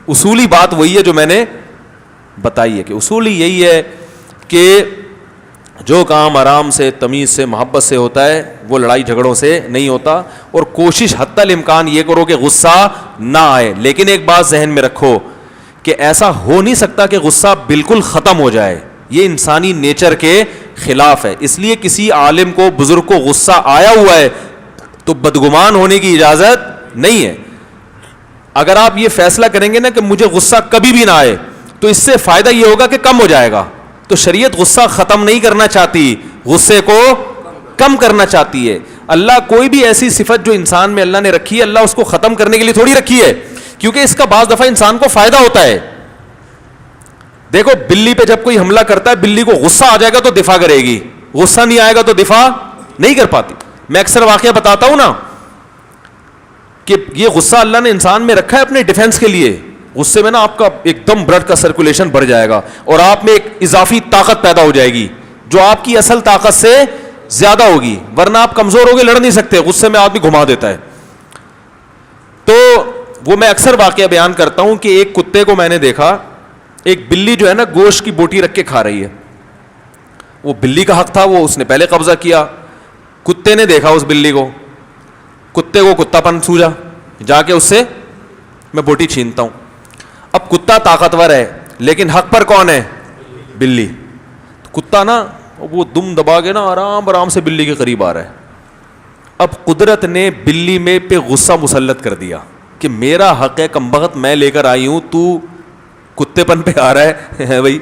اصولی بات وہی ہے جو میں نے بتائی ہے کہ اصولی یہی ہے کہ جو کام آرام سے, تمیز سے, محبت سے ہوتا ہے وہ لڑائی جھگڑوں سے نہیں ہوتا. اور کوشش حتی الامکان یہ کرو کہ غصہ نہ آئے. لیکن ایک بات ذہن میں رکھو کہ ایسا ہو نہیں سکتا کہ غصہ بالکل ختم ہو جائے, یہ انسانی نیچر کے خلاف ہے. اس لیے کسی عالم کو, بزرگ کو غصہ آیا ہوا ہے تو بدگمان ہونے کی اجازت نہیں ہے. اگر آپ یہ فیصلہ کریں گے نا کہ مجھے غصہ کبھی بھی نہ آئے, تو اس سے فائدہ یہ ہوگا کہ کم ہو جائے گا. تو شریعت غصہ ختم نہیں کرنا چاہتی, غصے کو کم کرنا چاہتی ہے. اللہ کوئی بھی ایسی صفت جو انسان میں اللہ نے رکھی ہے, اللہ اس کو ختم کرنے کے لیے تھوڑی رکھی ہے, کیونکہ اس کا بعض دفعہ انسان کو فائدہ ہوتا ہے. دیکھو بلی پہ جب کوئی حملہ کرتا ہے, بلی کو غصہ آ جائے گا تو دفاع کرے گی, غصہ نہیں آئے گا تو دفاع نہیں کر پاتی. میں اکثر واقعہ بتاتا ہوں نا کہ یہ غصہ اللہ نے انسان میں رکھا ہے اپنے ڈیفنس کے لیے. غصے میں نا آپ کا ایک دم بلڈ کا سرکولیشن بڑھ جائے گا اور آپ میں ایک اضافی طاقت پیدا ہو جائے گی جو آپ کی اصل طاقت سے زیادہ ہوگی, ورنہ آپ کمزور ہو گے, لڑ نہیں سکتے. غصے میں آدمی گھما دیتا ہے. تو وہ میں اکثر واقعہ بیان کرتا ہوں کہ ایک کتے کو میں نے دیکھا, ایک بلی جو ہے نا گوشت کی بوٹی رکھ کے کھا رہی ہے. وہ بلی کا حق تھا, وہ اس نے پہلے قبضہ کیا. کتے نے دیکھا اس بلی کو, کتے کو کتا پن سوجا, جا کے اس سے میں بوٹی چھینتا ہوں. اب کتا طاقتور ہے لیکن حق پر کون ہے؟ بلی. کتا نا وہ دم دبا کے نا آرام آرام سے بلی کے قریب آ رہا ہے. اب قدرت نے بلی میں پہ غصہ مسلط کر دیا کہ میرا حق ہے کمبخت, میں لے کر آئی ہوں, تو کتے پن پہ آ رہا ہے. بھائی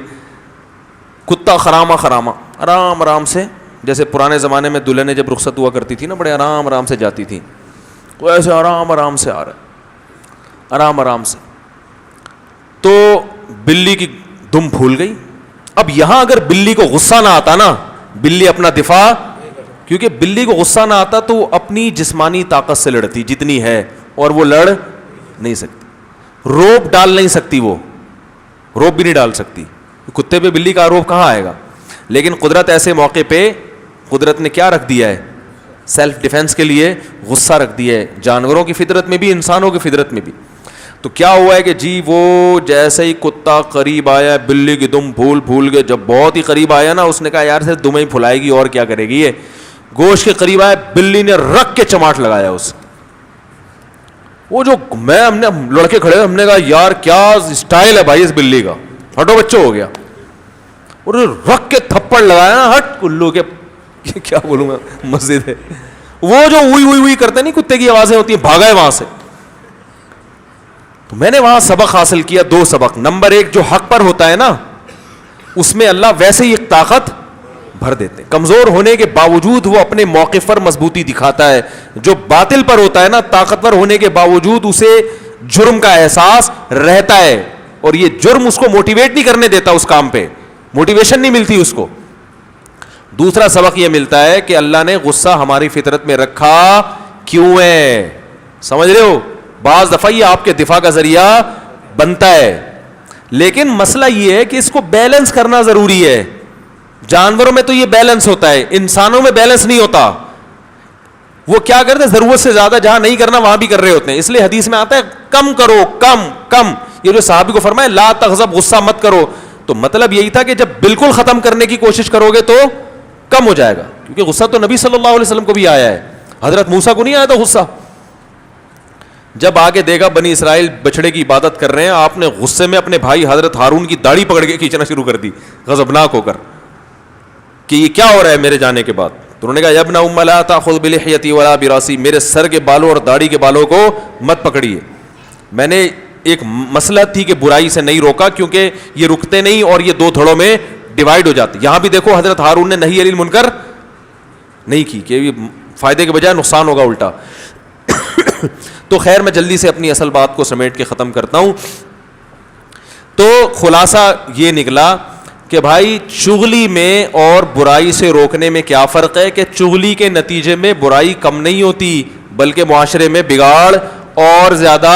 کتا خراما خراما آرام آرام سے, جیسے پرانے زمانے میں دلہنیں جب رخصت ہوا کرتی تھی نا, بڑے آرام آرام سے جاتی تھیں, وہ ایسے آرام آرام سے آ رہا ہے, آرام آرام سے. تو بلی کی دم پھول گئی. اب یہاں اگر بلی کو غصہ نہ آتا نا, بلی اپنا دفاع, کیونکہ بلی کو غصہ نہ آتا تو وہ اپنی جسمانی طاقت سے لڑتی جتنی ہے, اور وہ لڑ نہیں سکتی. روب ڈال نہیں سکتی, وہ روب بھی نہیں ڈال سکتی. کتے پہ بلی کا روب کہاں آئے گا؟ لیکن قدرت ایسے موقع پہ قدرت نے کیا رکھ دیا ہے؟ سیلف ڈیفenس کے لیے غصہ رکھ دیا ہے, جانوروں کی فطرت میں بھی, انسانوں کی فطرت میں بھی. تو کیا ہوا ہے کہ جی وہ جیسے ہی کتا قریب آیا, بلی کی دم پھول کے, جب بہت ہی قریب آیا نا, اس نے کہا یار صرف دم ہی پھلائے گی اور کیا کرے گی یہ. گوشت کے قریب آیا, بلی نے رکھ کے چماٹ لگایا اس. وہ جو ہم نے لڑکے کھڑے, ہم نے کہا یار کیا اسٹائل ہے بھائی اس بلی کا, ہٹو بچوں ہو گیا. اور رکھ کے تھپڑ لگایا نا, ہٹ کلو کے, کیا بولوں میں, مسجد ہے. وہ جو ہوئی کرتے نہیں, کتے کی آوازیں ہوتی ہیں, بھاگا ہے وہاں سے. تو میں نے وہاں سبق حاصل کیا, 2 سبق. نمبر 1, جو حق پر ہوتا ہے نا اس میں اللہ ویسے ہی ایک طاقت بھر دیتے. کمزور ہونے کے باوجود وہ اپنے موقف پر مضبوطی دکھاتا ہے. جو باطل پر ہوتا ہے نا, طاقتور ہونے کے باوجود اسے جرم کا احساس رہتا ہے, اور یہ جرم اس کو موٹیویٹ نہیں کرنے دیتا, اس کام پہ موٹیویشن نہیں ملتی اس کو. دوسرا سبق یہ ملتا ہے کہ اللہ نے غصہ ہماری فطرت میں رکھا کیوں ہے, سمجھ رہے ہو؟ بعض دفعہ یہ آپ کے دفاع کا ذریعہ بنتا ہے, لیکن مسئلہ یہ ہے کہ اس کو بیلنس کرنا ضروری ہے. جانوروں میں تو یہ بیلنس ہوتا ہے, انسانوں میں بیلنس نہیں ہوتا. وہ کیا کرتے ہیں, ضرورت سے زیادہ جہاں نہیں کرنا وہاں بھی کر رہے ہوتے ہیں. اس لیے حدیث میں آتا ہے کم کرو, کم. یہ جو صحابی کو فرمایا لا تغضب, غصہ مت کرو, تو مطلب یہی تھا کہ جب بالکل ختم کرنے کی کوشش کرو گے تو کم ہو جائے گا. کیونکہ غصہ تو نبی صلی اللہ علیہ وسلم کو بھی آیا ہے, حضرت موسیٰ کو نہیں آیا تھا غصہ. جب آگے دیکھا بنی اسرائیل بچڑے کی عبادت کر رہے ہیں, آپ نے غصے میں اپنے بھائی حضرت ہارون کی داڑھی پکڑ کے کھینچنا شروع کر دی, غضبناک ہو کر, کہ یہ کیا ہو رہا ہے میرے جانے کے بعد. تو انہوں نے کہا یا ابن ام لا تاخذ بلحیتی ولا براسی, میرے سر کے بالوں اور داڑھی کے بالوں کو مت پکڑیے. میں نے ایک مسئلہ تھی کہ برائی سے نہیں روکا, کیونکہ یہ رکتے نہیں اور یہ 2 دھڑوں میں ڈیوائڈ ہو جاتے. یہاں بھی دیکھو حضرت ہارون نے نہی عن المنکر نہیں کی کہ یہ فائدے کے بجائے نقصان ہوگا الٹا. تو خیر میں جلدی سے اپنی اصل بات کو سمیٹ کے ختم کرتا ہوں. تو خلاصہ یہ نکلا کہ بھائی چغلی میں اور برائی سے روکنے میں کیا فرق ہے, کہ چغلی کے نتیجے میں برائی کم نہیں ہوتی بلکہ معاشرے میں بگاڑ اور زیادہ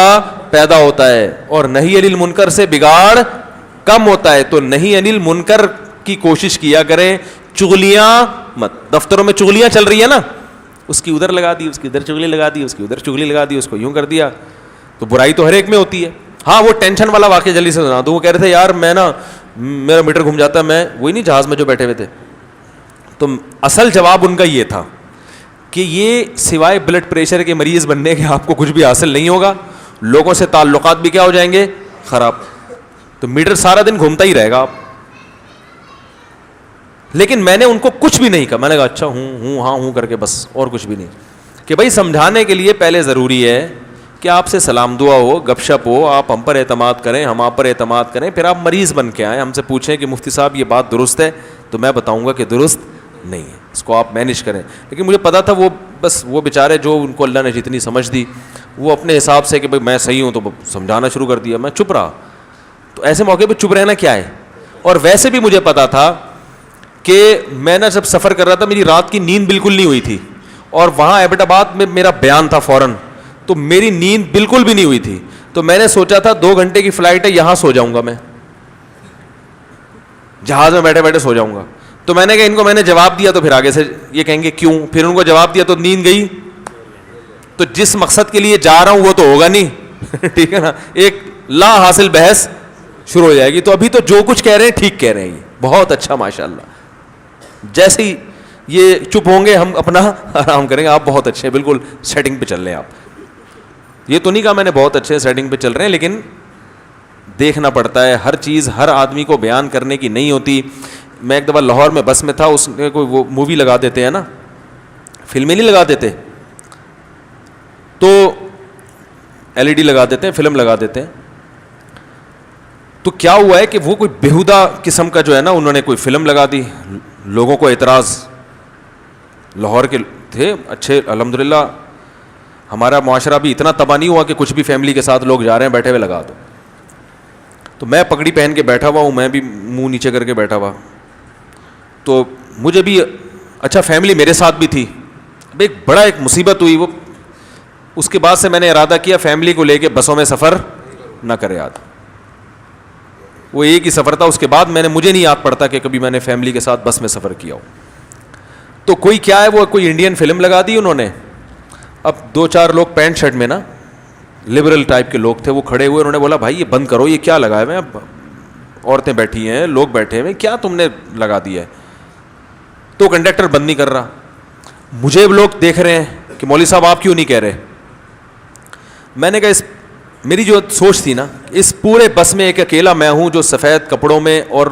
پیدا ہوتا ہے, اور نہی عن المنکر سے بگاڑ کم ہوتا ہے. تو نہی عن المنکر کی کوشش کیا کریں, چغلیاں مت. دفتروں میں چغلیاں چل رہی ہیں نا, اس کی ادھر لگا دی, اس کی ادھر چغلی لگا دی, اس کی ادھر چغلی لگا دی, اس کو یوں کر دیا, تو برائی تو ہر ایک میں ہوتی ہے. ہاں وہ ٹینشن والا واقعہ جلدی سے سنا دوں. وہ کہہ رہے تھے یار میں نا میرا میٹر گھوم جاتا ہے, میں وہی نہیں جہاز میں جو بیٹھے ہوئے تھے. تو اصل جواب ان کا یہ تھا کہ یہ سوائے بلڈ پریشر کے مریض بننے کے آپ کو کچھ بھی حاصل نہیں ہوگا, لوگوں سے تعلقات بھی کیا ہو جائیں گے, خراب. تو میٹر سارا دن گھومتا ہی رہے گا آپ. لیکن میں نے ان کو کچھ بھی نہیں کہا, میں نے کہا اچھا ہوں ہاں ہوں کر کے بس, اور کچھ بھی نہیں. کہ بھائی سمجھانے کے لیے پہلے ضروری ہے کہ آپ سے سلام دعا ہو, گپ شپ ہو, آپ ہم پر اعتماد کریں, ہم آپ پر اعتماد کریں, پھر آپ مریض بن کے آئیں, ہم سے پوچھیں کہ مفتی صاحب یہ بات درست ہے, تو میں بتاؤں گا کہ درست نہیں ہے, اس کو آپ مینیج کریں. لیکن مجھے پتا تھا وہ بس وہ بیچارے جو ان کو اللہ نے جتنی سمجھ دی وہ اپنے حساب سے کہ بھائی میں صحیح ہوں تو سمجھانا شروع کر دیا, میں چپ رہا. تو ایسے موقع پہ چپ رہنا کیا ہے. اور ویسے بھی مجھے پتا تھا کہ میں نا جب سفر کر رہا تھا میری رات کی نیند بالکل نہیں ہوئی تھی, اور وہاں ایبٹ آباد میں میرا بیان تھا فوراً, تو میری نیند بالکل بھی نہیں ہوئی تھی. تو میں نے سوچا تھا 2 گھنٹے کی فلائٹ ہے, یہاں سو جاؤں گا, میں جہاز میں بیٹھے بیٹھے سو جاؤں گا. تو میں نے کہا ان کو میں نے جواب دیا تو پھر آگے سے یہ کہیں گے کیوں, پھر ان کو جواب دیا تو نیند گئی. تو جس مقصد کے لیے جا رہا ہوں وہ تو ہوگا نہیں ٹھیک ہے نا, ایک لا حاصل بحث شروع ہو جائے گی. تو ابھی تو جو کچھ کہہ رہے ہیں ٹھیک کہہ رہے ہیں, یہ بہت اچھا ماشاء اللہ. جیسے ہی یہ چپ ہوں گے ہم اپنا آرام کریں گے. آپ بہت اچھے ہیں, بالکل سیٹنگ پہ چل رہے ہیں آپ. یہ تو نہیں کہا میں نے بہت اچھے سیٹنگ پہ چل رہے ہیں, لیکن دیکھنا پڑتا ہے, ہر چیز ہر آدمی کو بیان کرنے کی نہیں ہوتی. میں ایک دفعہ لاہور میں بس میں تھا, اس نے کوئی وہ مووی لگا دیتے ہیں نا, فلمیں نہیں لگا دیتے, تو LED لگا دیتے ہیں, فلم لگا دیتے ہیں. تو کیا ہوا ہے کہ وہ کوئی بےہودہ قسم کا جو ہے نا انہوں نے کوئی فلم لگا دی, لوگوں کو اعتراض. لاہور کے تھے اچھے الحمدللہ, ہمارا معاشرہ بھی اتنا تباہ نہیں ہوا کہ کچھ بھی فیملی کے ساتھ لوگ جا رہے ہیں بیٹھے ہوئے لگا دو. تو میں پگڑی پہن کے بیٹھا ہوا ہوں, میں بھی منہ نیچے کر کے بیٹھا ہوا, تو مجھے بھی اچھا فیملی میرے ساتھ بھی تھی. اب ایک مصیبت ہوئی, وہ اس کے بعد سے میں نے ارادہ کیا فیملی کو لے کے بسوں میں سفر نہ کرے. یاد وہ ایک ہی سفر تھا, اس کے بعد مجھے نہیں یاد پڑتا کہ کبھی میں نے فیملی کے ساتھ بس میں سفر کیا ہو. تو کوئی کیا ہے وہ کوئی انڈین فلم لگا دی انہوں نے. اب 2-4 لوگ پینٹ شرٹ میں نا لبرل ٹائپ کے لوگ تھے, وہ کھڑے ہوئے, انہوں نے بولا بھائی یہ بند کرو, یہ کیا لگا ہے, عورتیں بیٹھی ہیں, لوگ بیٹھے ہوئے, کیا تم نے لگا دیا ہے. تو کنڈکٹر بند نہیں کر رہا. مجھے لوگ دیکھ رہے ہیں کہ مولوی صاحب آپ کیوں نہیں کہہ رہے. میں نے کہا میری جو سوچ تھی نا, اس پورے بس میں ایک اکیلا میں ہوں جو سفید کپڑوں میں اور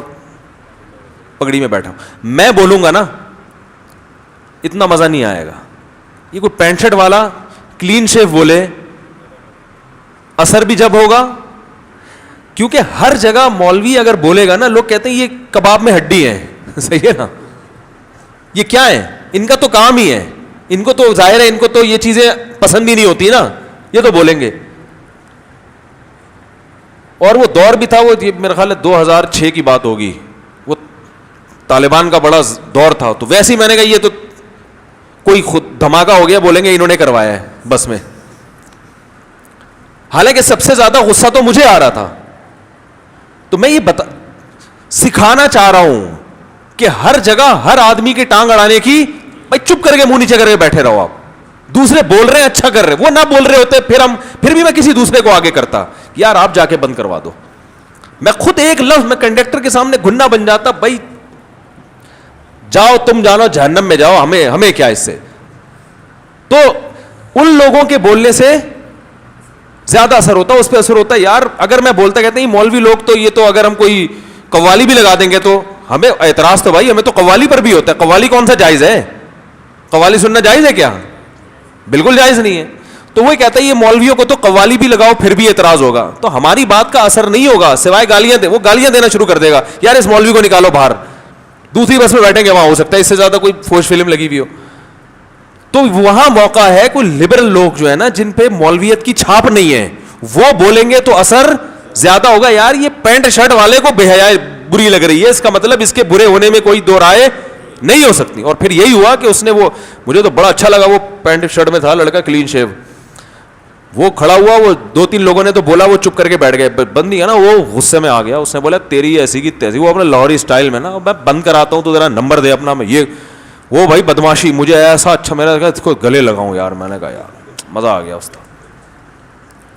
پگڑی میں بیٹھا ہوں, میں بولوں گا نا اتنا مزہ نہیں آئے گا. یہ کوئی پینٹ شرٹ والا کلین شیو بولے, اثر بھی جب ہوگا, کیونکہ ہر جگہ مولوی اگر بولے گا نا لوگ کہتے ہیں یہ کباب میں ہڈی ہے صحیح ہے نا, یہ کیا ہے, ان کا تو کام ہی ہے, ان کو تو ظاہر ہے ان کو تو یہ چیزیں پسند ہی نہیں ہوتی نا, یہ تو بولیں گے. اور وہ دور بھی تھا, وہ میرا خیال ہے 2006 کی بات ہوگی, وہ طالبان کا بڑا دور تھا. تو ویسے ہی میں نے کہا یہ تو کوئی خود دھماکہ ہو گیا, بولیں گے انہوں نے کروایا ہے بس میں. حالانکہ سب سے زیادہ غصہ تو مجھے آ رہا تھا. تو میں یہ سکھانا چاہ رہا ہوں کہ ہر جگہ ہر آدمی کی ٹانگ اڑانے کی, بھائی چپ کر کے منہ نیچے کر کے بیٹھے رہو. آپ دوسرے بول رہے ہیں اچھا کر رہے, وہ نہ بول رہے ہوتے پھر بھی میں کسی دوسرے کو آگے کرتا, یار آپ جا کے بند کروا دو. میں خود ایک لفظ میں کنڈکٹر کے سامنے گھننا بن جاتا, بھائی جاؤ تم جانو جہنم میں جاؤ, ہمیں کیا اس سے. تو ان لوگوں کے بولنے سے زیادہ اثر ہوتا, اس پہ اثر ہوتا ہے. یار اگر میں بولتا کہتے ہیں مولوی لوگ تو یہ تو اگر ہم کوئی قوالی بھی لگا دیں گے تو ہمیں اعتراض, تو بھائی ہمیں تو قوالی پر بھی ہوتا ہے. قوالی کون سا جائز ہے, قوالی سننا جائز ہے کیا, بالکل جائز نہیں ہے. تو وہ کہتا ہے یہ مولویوں کو تو قوالی بھی لگاؤ پھر بھی اعتراض ہوگا, تو ہماری بات کا اثر نہیں ہوگا سوائے گالیاں وہ گالیاں دینا شروع کر دے گا, یار اس مولوی کو نکالو باہر, دوسری بس میں بیٹھیں گے, وہاں ہو سکتا ہے اس سے زیادہ کوئی فوش فلم لگی ہوئی ہو. تو وہاں موقع ہے کوئی لبرل لوگ جو ہے نا جن پہ مولویت کی چھاپ نہیں ہے, وہ بولیں گے تو اثر زیادہ ہوگا. یار یہ پینٹ شرٹ والے کو بے حیائی بری لگ رہی ہے, اس کا مطلب اس کے برے ہونے میں کوئی دو رائے نہیں ہو سکتی. اور پھر یہی ہوا کہ اس نے وہ, مجھے تو بڑا اچھا لگا, وہ پینٹ شرٹ میں تھا لڑکا کلین شیو, وہ کھڑا ہوا, وہ 2-3 لوگوں نے تو بولا, وہ چپ کر کے بیٹھ گئے. بند نہیں ہے نا, وہ غصے میں آ گیا, اس نے بولا تیری ایسی کی تیسی, وہ اپنے لاہوری اسٹائل میں نا, میں بند کراتا ہوں تو ذرا نمبر دے اپنا. میں یہ وہ بھائی بدماشی, مجھے ایسا اچھا, میں نے کہا اس کو گلے لگاؤں یار, میں نے کہا یار مزہ آ گیا اس کا.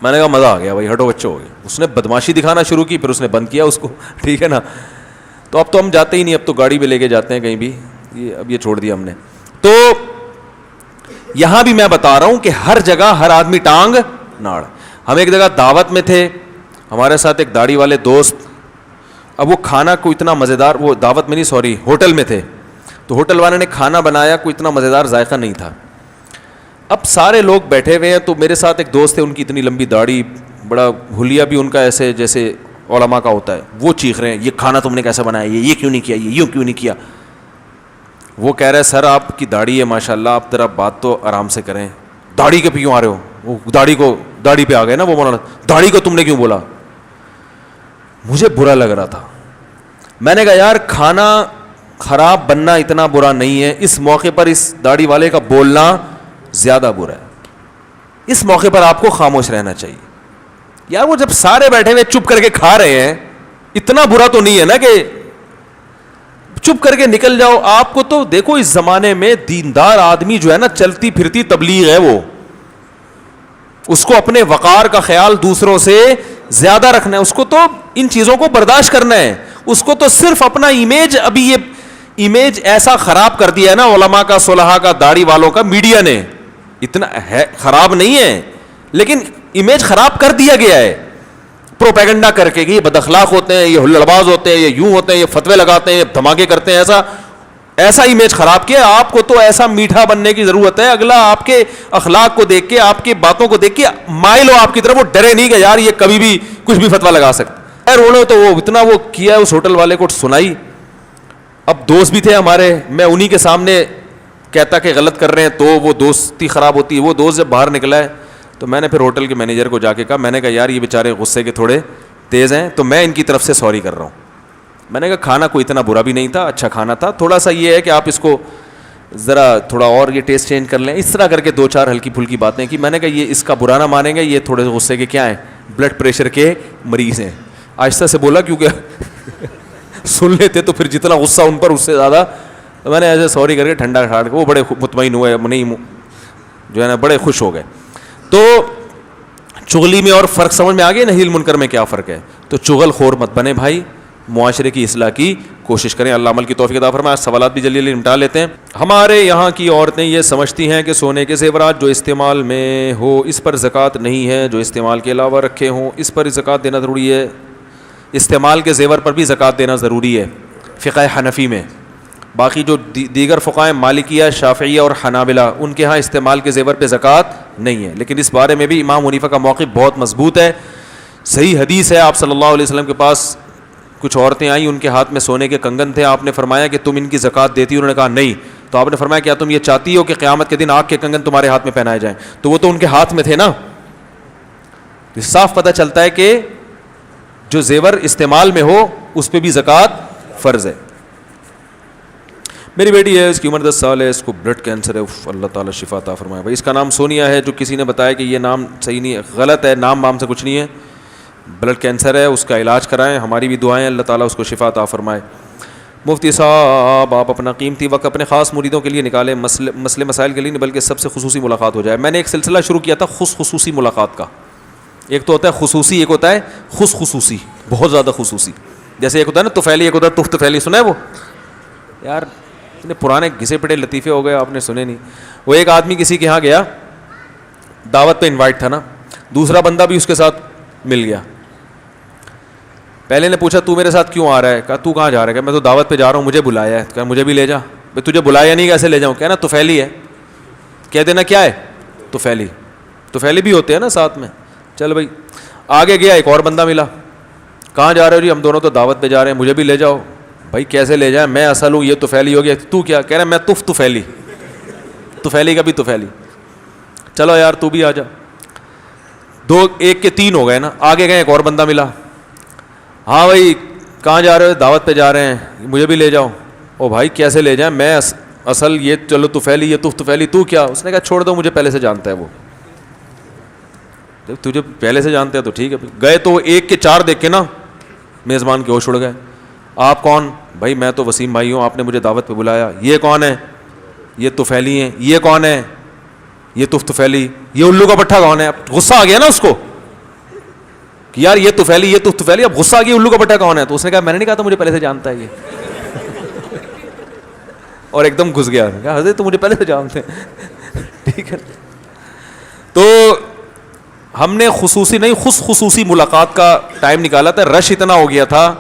میں نے کہا مزہ آ گیا بھائی, ہٹو بچوں ہو گئے. اس نے بدماشی دکھانا شروع کی, پھر اس نے بند کیا اس کو, ٹھیک ہے نا. تو اب تو ہم جاتے ہی نہیں, اب تو گاڑی پہ لے کے جاتے ہیں کہیں بھی, اب یہ چھوڑ دیا ہم نے. تو یہاں بھی میں بتا رہا ہوں کہ ہر جگہ ہر آدمی ٹانگ ناڑ. ہم ایک جگہ دعوت میں تھے, ہمارے ساتھ ایک داڑھی والے دوست, اب وہ کھانا کو اتنا مزیدار, وہ دعوت میں نہیں سوری ہوٹل میں تھے, تو ہوٹل والے نے کھانا بنایا, کوئی اتنا مزیدار ذائقہ نہیں تھا. اب سارے لوگ بیٹھے ہوئے ہیں, تو میرے ساتھ ایک دوست ہے, ان کی اتنی لمبی داڑھی, بڑا حلیہ بھی ان کا ایسے جیسے علماء کا ہوتا ہے, وہ چیخ رہے ہیں یہ کھانا تم نے کیسے بنایا, یہ کیوں نہیں کیا, یہ یوں کیوں نہیں کیا. وہ کہہ رہے سر آپ کی داڑھی ہے ماشاء اللہ, آپ ذرا بات تو آرام سے کریں, داڑھی کے پہ کیوں آ رہے ہو. وہ داڑھی پہ آ گئے نا, وہ مولانا داڑھی کو تم نے کیوں بولا. مجھے برا لگ رہا تھا. میں نے کہا یار کھانا خراب بننا اتنا برا نہیں ہے, اس موقع پر اس داڑھی والے کا بولنا زیادہ برا ہے. اس موقع پر آپ کو خاموش رہنا چاہیے. یار وہ جب سارے بیٹھے ہوئے چپ کر کے کھا رہے ہیں, اتنا برا تو نہیں ہے نا کہ چپ کر کے نکل جاؤ. آپ کو تو دیکھو اس زمانے میں دیندار آدمی جو ہے نا, چلتی پھرتی تبلیغ ہے وہ, اس کو اپنے وقار کا خیال دوسروں سے زیادہ رکھنا ہے, اس کو تو ان چیزوں کو برداشت کرنا ہے, اس کو تو صرف اپنا امیج, ابھی یہ امیج ایسا خراب کر دیا ہے نا علماء کا, صلحاء کا, داڑھی والوں کا, میڈیا نے. اتنا ہے خراب نہیں ہے, لیکن امیج خراب کر دیا گیا ہے پروپیگنڈا کر کے کہ یہ بد اخلاق ہوتے ہیں, یہ ہلڑباز ہوتے ہیں, یہ یوں ہوتے ہیں, یہ فتوے لگاتے ہیں, یہ دھماکے کرتے ہیں, ایسا امیج خراب کیا. آپ کو تو ایسا میٹھا بننے کی ضرورت ہے, اگلا آپ کے اخلاق کو دیکھ کے, آپ کی باتوں کو دیکھ کے مائل ہو آپ کی طرف, وہ ڈرے نہیں کہ یار یہ کبھی بھی کچھ بھی فتویٰ لگا سکتا ہے. انہوں نے تو وہ اتنا وہ کیا, اس ہوٹل والے کو سنائی. اب دوست بھی تھے ہمارے, میں انہی کے سامنے کہتا کہ غلط کر رہے ہیں, تو وہ دوستی خراب ہوتی ہے. وہ دوست جب باہر نکلا ہے تو میں نے پھر ہوٹل کے مینیجر کو جا کے کہا, میں نے کہا یار یہ بیچارے غصے کے تھوڑے تیز ہیں, تو میں ان کی طرف سے سوری کر رہا ہوں. میں نے کہا کھانا کوئی اتنا برا بھی نہیں تھا, اچھا کھانا تھا, تھوڑا سا یہ ہے کہ آپ اس کو ذرا تھوڑا اور یہ ٹیسٹ چینج کر لیں. اس طرح کر کے دو چار ہلکی پھلکی باتیں کی. میں نے کہا یہ اس کا برا نہ مانیں گے, یہ تھوڑے غصے کے کیا ہیں, بلڈ پریشر کے مریض ہیں. آہستہ سے بولا کیونکہ سن لیتے تو پھر جتنا غصہ ان پر اس سے زیادہ. میں نے ایسے سوری کر کے ٹھنڈا ٹھاڑ کے, وہ بڑے مطمئن ہوئے, نہیں جو ہے نا بڑے خوش ہو گئے. تو چغلی میں اور فرق سمجھ میں آ گیا, نہی المنکر میں کیا فرق ہے. تو چغل خور مت بنے بھائی, معاشرے کی اصلاح کی کوشش کریں. اللہ عمل کی توفیق عطا فرمائے. سوالات بھی جلدی جلدی نمٹا لیتے ہیں. ہمارے یہاں کی عورتیں یہ سمجھتی ہیں کہ سونے کے زیورات جو استعمال میں ہو اس پر زکوٰۃ نہیں ہے, جو استعمال کے علاوہ رکھے ہوں اس پر زکوٰۃ دینا ضروری ہے. استعمال کے زیور پر بھی زکوٰۃ دینا ضروری ہے فقہ حنفی میں. باقی جو دیگر فقہائے مالکیہ, شافعیہ اور حنابلہ, ان کے ہاں استعمال کے زیور پہ زکوٰۃ نہیں ہے. لیکن اس بارے میں بھی امام حنیفہ کا موقف بہت مضبوط ہے. صحیح حدیث ہے, آپ صلی اللہ علیہ وسلم کے پاس کچھ عورتیں آئیں, ان کے ہاتھ میں سونے کے کنگن تھے. آپ نے فرمایا کہ تم ان کی زکوٰۃ دیتی, انہوں نے کہا نہیں. تو آپ نے فرمایا کیا تم یہ چاہتی ہو کہ قیامت کے دن آگ کے کنگن تمہارے ہاتھ میں پہنائے جائیں؟ تو وہ تو ان کے ہاتھ میں تھے نا. صاف پتہ چلتا ہے کہ جو زیور استعمال میں ہو اس پہ بھی زکوٰۃ فرض ہے. میری بیٹی ہے, اس کی عمر 10 سال ہے, اس کو بلڈ کینسر ہے. اللہ تعالیٰ شفا عطا فرمائے. بھائی اس کا نام سونیا ہے, جو کسی نے بتایا کہ یہ نام صحیح نہیں ہے, غلط ہے, نام وام سے کچھ نہیں ہے, بلڈ کینسر ہے, اس کا علاج کرائیں. ہماری بھی دعائیں, اللہ تعالیٰ اس کو شفا عطا فرمائے. مفتی صاحب آپ اپنا قیمتی وقت اپنے خاص مریدوں کے لیے نکالیں, مسئلے مسائل کے لیے نہیں بلکہ سب سے خصوصی ملاقات ہو جائے. میں نے ایک سلسلہ شروع کیا تھا خصوصی ملاقات کا. ایک تو ہوتا ہے خصوصی, ایک ہوتا ہے خصوصی, بہت زیادہ خصوصی. جیسے ایک ہوتا ہے نا طفیلی, ایک ہوتا ہے طفیلی. سنا ہے وہ یار اتنے پرانے گھسے پٹے لطیفے ہو گئے, آپ نے سنے نہیں. وہ ایک آدمی کسی کے یہاں گیا, دعوت پہ انوائٹ تھا نا, دوسرا بندہ بھی اس کے ساتھ مل گیا. پہلے نے پوچھا تو میرے ساتھ کیوں آ رہا ہے؟ کہا تو کہاں جا رہا ہے؟ کہ میں تو دعوت پہ جا رہا ہوں, مجھے بلایا ہے. کہا مجھے بھی لے جا. بھائی تجھے بلایا نہیں کیسے لے جاؤں؟ کہنا طفیلی ہے. کہہ دینا کیا ہے طفیلی بھی ہوتے ہیں نا ساتھ میں. چل بھائی آگے گیا, ایک اور بندہ ملا. کہاں جا رہے ہو؟ جی ہم دونوں تو دعوت پہ جا رہے ہیں, مجھے بھی لے جاؤ. بھائی کیسے لے جائیں, میں اصل ہوں, یہ طفیلی ہو گیا. تو کیا کہہ رہا ہے؟ میں طفیلی کا بھی طفیلی. چلو یار تو بھی آ جا. دو ایک کے تین ہو گئے نا. آگے گئے, ایک اور بندہ ملا. ہاں بھائی کہاں جا رہے ہو؟ دعوت پہ جا رہے ہیں, مجھے بھی لے جاؤ. او بھائی کیسے لے جائیں, میں اصل یہ چلو طفیلی, یہ طفیلی, تو کیا؟ اس نے کہا چھوڑ دو, مجھے پہلے سے جانتا ہے وہ. تجھے پہلے سے جانتے ہیں تو ٹھیک ہے. گئے تو ایک کے چار دیکھ کے نا میزبان کے ہوش اڑ گئے. آپ کون؟ بھائی میں تو وسیم بھائی ہوں, آپ نے مجھے دعوت پہ بلایا. یہ کون ہے؟ یہ طفیلی ہیں. یہ کون ہے؟ یہ طفیلی. یہ الو کا پٹھا کون ہے؟ غصہ آ گیا نا اس کو. کہ یار یہ طفیلی, اب غصہ آ گیا الو کا بٹا کون ہے؟ تو اس نے کہا میں نے نہیں کہا تھا مجھے پہلے سے جانتا ہے یہ. اور ایک دم گھس گیا, کہا حضرت تو مجھے پہلے سے جانتے ہیں. ٹھیک ہے, تو ہم نے خصوصی نہیں خصوصی ملاقات کا ٹائم نکالا تھا. رش اتنا ہو گیا تھا,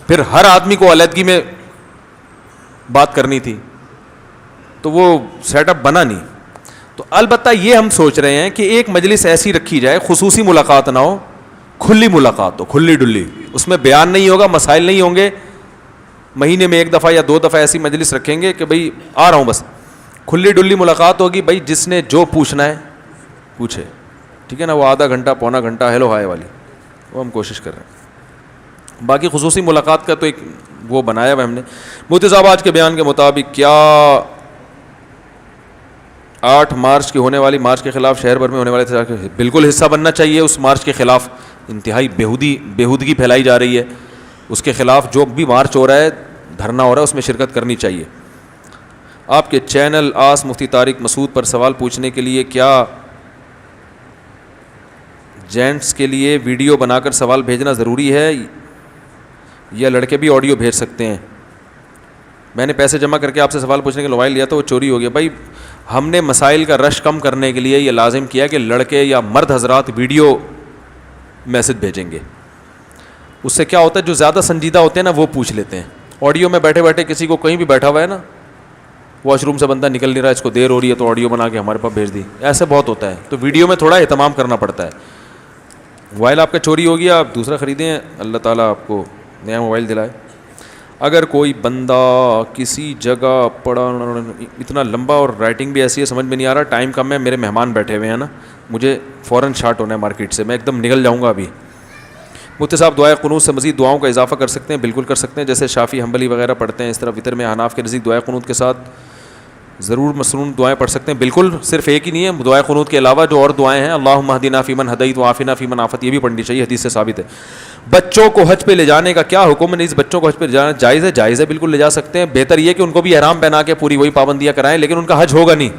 پھر ہر آدمی کو علیحدگی میں بات کرنی تھی, تو وہ سیٹ اپ بنا نہیں. تو البتہ یہ ہم سوچ رہے ہیں کہ ایک مجلس ایسی رکھی جائے, خصوصی ملاقات نہ ہو, کھلی ملاقات ہو, کھلی ڈلی, اس میں بیان نہیں ہوگا, مسائل نہیں ہوں گے. مہینے میں 1 دفعہ یا 2 دفعہ ایسی مجلس رکھیں گے کہ بھئی آ رہا ہوں, بس کھلی ڈلی ملاقات ہوگی. بھئی جس نے جو پوچھنا ہے پوچھے, ٹھیک ہے نا, وہ آدھا گھنٹہ پونا گھنٹہ ہیلو ہائے والی, وہ ہم کوشش کر رہے ہیں. باقی خصوصی ملاقات کا تو ایک وہ بنایا ہوا ہم نے. مفتی صاحب آج کے بیان کے مطابق کیا 8 مارچ کی ہونے والی مارچ کے خلاف شہر بھر میں ہونے والے بالکل حصہ بننا چاہیے. اس مارچ کے خلاف انتہائی بیہودگی پھیلائی جا رہی ہے, اس کے خلاف جو بھی مارچ ہو رہا ہے, دھرنا ہو رہا ہے, اس میں شرکت کرنی چاہیے. آپ کے چینل آس مفتی طارق مسعود پر سوال پوچھنے کے لیے کیا جینٹس کے لیے ویڈیو بنا کر سوال بھیجنا ضروری ہے یا لڑکے بھی آڈیو بھیج سکتے ہیں؟ میں نے پیسے جمع کر کے آپ سے سوال پوچھنے کے موبائل لیا تو وہ چوری ہو گیا. بھائی ہم نے مسائل کا رش کم کرنے کے لیے یہ لازم کیا کہ لڑکے یا مرد حضرات ویڈیو میسج بھیجیں گے. اس سے کیا ہوتا ہے, جو زیادہ سنجیدہ ہوتے ہیں نا وہ پوچھ لیتے ہیں. آڈیو میں بیٹھے بیٹھے کسی کو کہیں بھی بیٹھا ہوا ہے نا, واش روم سے بندہ نکل نہیں رہا, اس کو دیر ہو رہی ہے تو آڈیو بنا کے ہمارے پاس بھیج دی, ایسے بہت ہوتا ہے. تو ویڈیو میں تھوڑا اہتمام کرنا پڑتا ہے. موبائل آپ کا چوری ہو گیا, آپ دوسرا خریدیں, اللہ تعالیٰ آپ کو نیا موبائل دلائے. اگر کوئی بندہ کسی جگہ پڑا, اتنا لمبا اور رائٹنگ بھی ایسی ہے سمجھ میں نہیں آ رہا, ٹائم کم ہے, میرے مہمان بیٹھے ہوئے ہیں نا, مجھے فوراً شارٹ ہونا ہے مارکیٹ سے, میں ایک دم نکل جاؤں گا ابھی. مفتی صاحب دعائے قنوت سے مزید دعاؤں کا اضافہ کر سکتے ہیں؟ بالکل کر سکتے ہیں, جیسے شافی حنبلی وغیرہ پڑھتے ہیں اس طرح وطر میں حناف کے نزدیک دعائے قنوت کے ساتھ ضرور مسنون دعائیں پڑھ سکتے ہیں. بالکل, صرف ایک ہی نہیں ہے, دعائے قنوت کے علاوہ جو اور دعائیں ہیں, اللہم اہدنا فیمن ہدیت وعافنا فیمن عافیت, یہ بھی پڑھنی چاہیے, حدیث سے ثابت ہے. بچوں کو حج پہ لے جانے کا کیا حکم ہے؟ اس بچوں کو حج پہ لے جانا جائز ہے؟ جائز ہے, بالکل لے جا سکتے ہیں. بہتر یہ کہ ان کو بھی احرام پہنا کے پوری وہی پابندیاں کرائیں, لیکن ان کا حج ہوگا نہیں.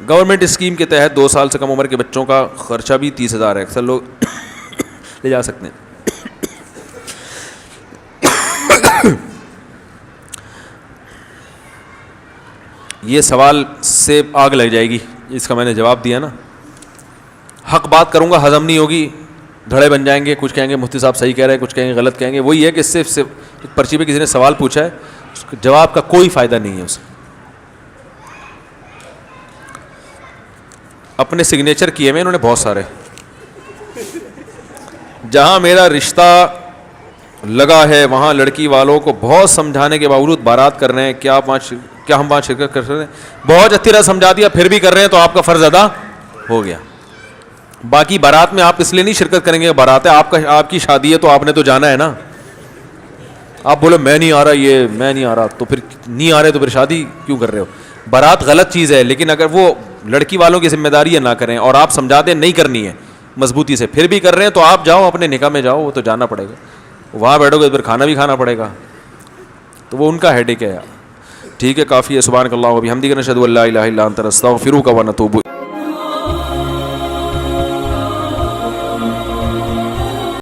گورنمنٹ اسکیم کے تحت 2 سال سے کم عمر کے بچوں کا خرچہ بھی 30,000 ہے, اکثر لوگ لے جا سکتے ہیں. یہ سوال سے آگ لگ جائے گی, اس کا میں نے جواب دیا نا. حق بات کروں گا, ہضم نہیں ہوگی, دھڑے بن جائیں گے, کچھ کہیں گے مفتی صاحب صحیح کہہ رہے ہیں, کچھ کہیں گے غلط کہیں گے. وہی ہے کہ صرف پرچی پہ کسی نے سوال پوچھا ہے, اس کے جواب کا کوئی فائدہ نہیں ہے. اسے اپنے سگنیچر کیے ہوئے انہوں نے بہت سارے, جہاں میرا رشتہ لگا ہے وہاں لڑکی والوں کو بہت سمجھانے کے باوجود بارات کر رہے ہیں. کیا ہم وہاں شرکت کر سکتے ہیں؟ بہت اچھی طرح سمجھا دیا, پھر بھی کر رہے ہیں تو آپ کا فرض ادا ہو گیا. باقی بارات میں آپ اس لیے نہیں شرکت کریں گے, بارات ہے آپ کی شادی ہے تو آپ نے تو جانا ہے نا. آپ بولو میں نہیں آ رہا, یہ میں نہیں آ رہا, تو پھر نہیں آ رہے تو پھر شادی کیوں کر رہے ہو؟ بارات غلط چیز ہے, لیکن اگر وہ لڑکی والوں کی ذمہ داری ہے نہ کریں اور آپ سمجھا دیں نہیں کرنی ہے مضبوطی سے, پھر بھی کر رہے ہیں تو آپ جاؤ اپنے نکاح میں جاؤ, وہ تو جانا پڑے گا. وہاں بیٹھو گے تو پھر کھانا بھی کھانا پڑے گا, تو وہ ان کا ہیڈیک ہے. ٹھیک ہے, کافی ہے. سبحانک اللہم و بحمدک نشہد ان لا الہ الا انت نستغفرک و نتوب